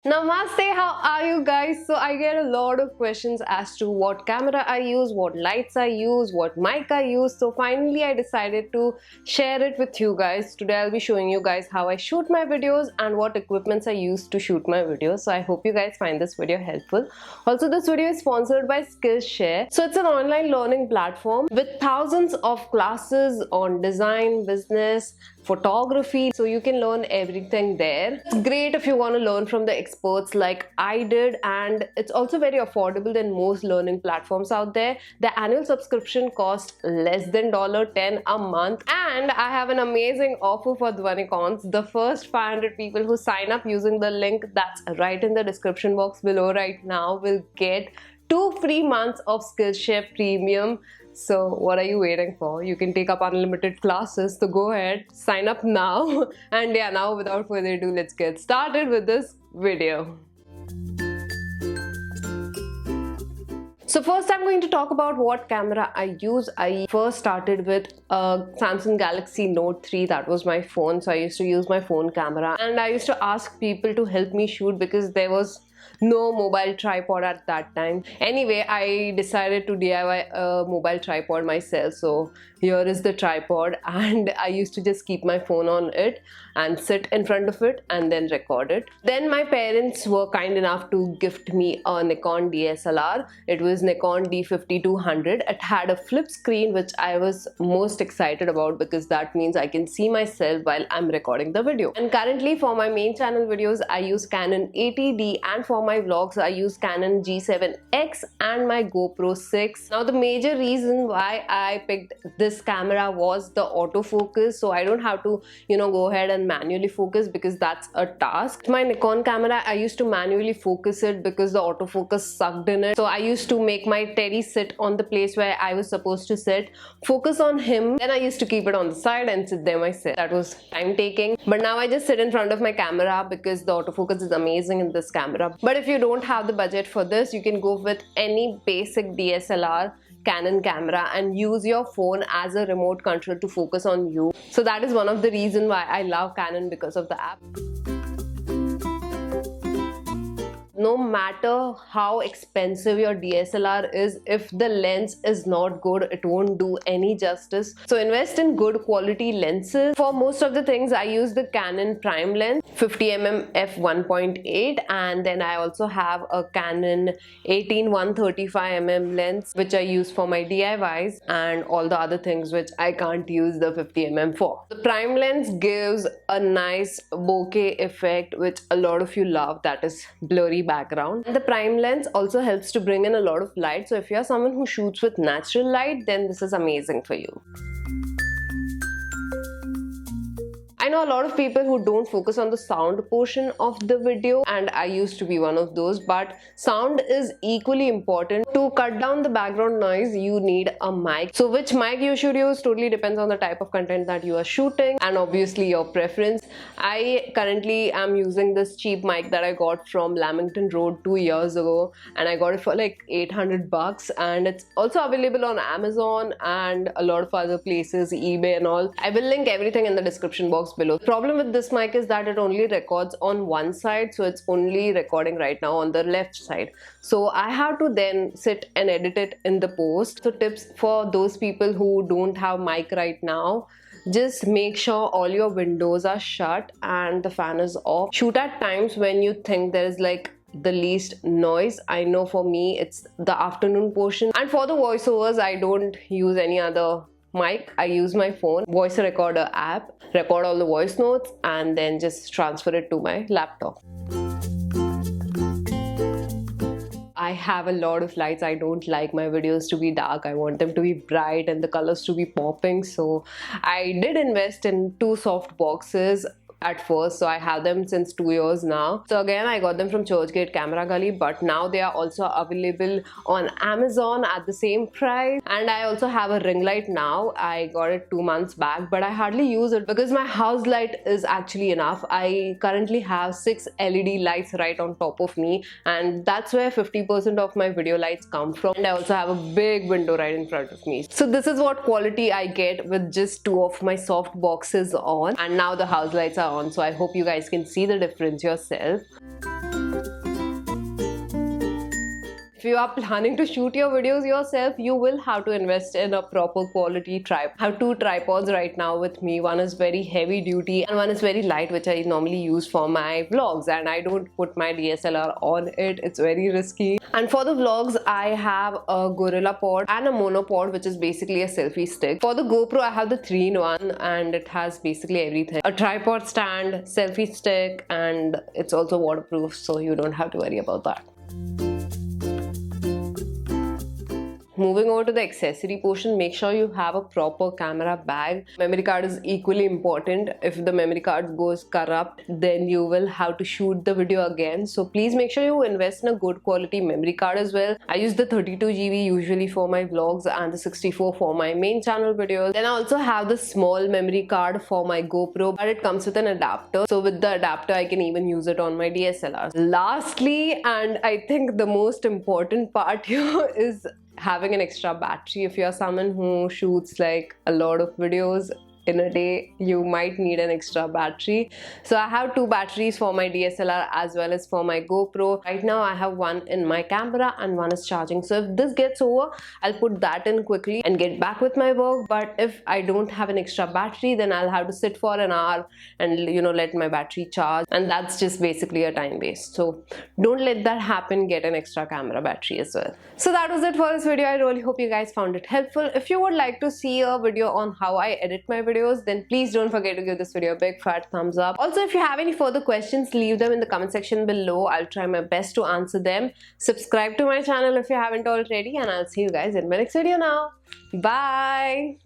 Namaste, how are you guys? So I get a lot of questions as to what camera I use, what lights I use, what mic I use. So finally I decided to share it with you guys. Today I'll be showing you guys how I shoot my videos and what equipments I use to shoot my videos. So I hope you guys find this video helpful. Also, this video is sponsored by Skillshare. So it's an online learning platform with thousands of classes on design, business, photography, so you can learn everything there. It's great if you want to learn from the experts like I did, and it's also very affordable than most learning platforms out there. The annual subscription costs less than $10 a month, and I have an amazing offer for Dhwani. The first 500 people who sign up using the link that's right in the description box below right now will get 2 free months of Skillshare Premium. So what are you waiting for? You can take up unlimited classes, so go ahead, sign up now. And yeah, now without further ado, let's get started with this video. So first I'm going to talk about what camera I use. I first started with a Samsung Galaxy Note 3. That was my phone, so I used to use my phone camera, and I used to ask people to help me shoot because there was no mobile tripod at that time. Anyway, I decided to DIY a mobile tripod myself. So here is the tripod, and I used to just keep my phone on it and sit in front of it and then record it. Then my parents were kind enough to gift me a Nikon DSLR. It was Nikon D5200. It had a flip screen, which I was most excited about because that means I can see myself while I'm recording the video. And currently for my main channel videos, I use Canon 80D, and for my vlogs I use Canon G7X and my GoPro 6. Now the major reason why I picked this camera was the autofocus, so I don't have to go ahead and manually focus because that's a task. My Nikon camera, I used to manually focus it because the autofocus sucked in it. So I used to make my Teddy sit on the place where I was supposed to sit, focus on him, then I used to keep it on the side and sit there myself. That was time taking, but now I just sit in front of my camera because the autofocus is amazing in this camera. But if you don't have the budget for this, you can go with any basic DSLR Canon camera and use your phone as a remote control to focus on you. So that is one of the reasons why I love Canon, because of the app. No matter how expensive your DSLR is, if the lens is not good, it won't do any justice. So invest in good quality lenses. For most of the things, I use the Canon prime lens 50mm f1.8, and then I also have a Canon 18-135mm lens which I use for my DIYs and all the other things which I can't use the 50mm for. The prime lens gives a nice bokeh effect which a lot of you love, that is blurry background. And the prime lens also helps to bring in a lot of light, so if you're someone who shoots with natural light, then this is amazing for you. I know a lot of people who don't focus on the sound portion of the video, and I used to be one of those, but sound is equally important. To cut down the background noise, you need a mic. So which mic you should use totally depends on the type of content that you are shooting and obviously your preference. I currently am using this cheap mic that I got from Lamington Road 2 years ago, and I got it for like 800 bucks, and it's also available on Amazon and a lot of other places, eBay and all. I will link everything in the description box below. The problem with this mic is that it only records on one side, so it's only recording right now on the left side. So I have to then sit and edit it in the post. So tips for those people who don't have mic right now: just make sure all your windows are shut and the fan is off. Shoot at times when you think there is like the least noise. I know for me it's the afternoon portion, and for the voiceovers I don't use any other mic. I use my phone voice recorder app, record all the voice notes and then just transfer it to my laptop. I have a lot of lights. I don't like my videos to be dark. I want them to be bright and the colors to be popping. So I did invest in 2 soft boxes at first, so I have them since 2 years now. So again, I got them from Churchgate Camera Gully, but now they are also available on Amazon at the same price. And I also have a ring light now. I got it 2 months back, but I hardly use it because my house light is actually enough. I currently have 6 LED lights right on top of me, and that's where 50% of my video lights come from. And I also have a big window right in front of me. So this is what quality I get with just 2 of my soft boxes on, and now the house lights are on, so I hope you guys can see the difference yourself. if you are planning to shoot your videos yourself, you will have to invest in a proper quality tripod. I have two tripods right now with me. One is very heavy duty and one is very light, which I normally use for my vlogs, and I don't put my DSLR on it. It's very risky. And for the vlogs, I have a Gorilla Pod and a monopod, which is basically a selfie stick. For the GoPro, I have the 3-in-1 and it has basically everything. A tripod stand, selfie stick, and it's also waterproof, so you don't have to worry about that. Moving over to the accessory portion, make sure you have a proper camera bag. Memory card is equally important. If the memory card goes corrupt, then you will have to shoot the video again. So please make sure you invest in a good quality memory card as well. I use the 32GB usually for my vlogs and the 64 for my main channel videos. Then I also have the small memory card for my GoPro, but it comes with an adapter. So with the adapter, I can even use it on my DSLR. Lastly, and I think the most important part here is having an extra battery. If you're someone who shoots like a lot of videos in a day, you might need an extra battery. So I have two batteries for my DSLR as well as for my GoPro. Right now I have one in my camera and one is charging. So if this gets over, I'll put that in quickly and get back with my work. But if I don't have an extra battery, then I'll have to sit for an hour and let my battery charge, and that's just basically a time waste. So don't let that happen. Get an extra camera battery as well. So that was it for this video. I really hope you guys found it helpful. If you would like to see a video on how I edit my videos, then please don't forget to give this video a big fat thumbs up. Also, if you have any further questions, leave them in the comment section below. I'll try my best to answer them. Subscribe to my channel if you haven't already, and I'll see you guys in my next video now. Bye!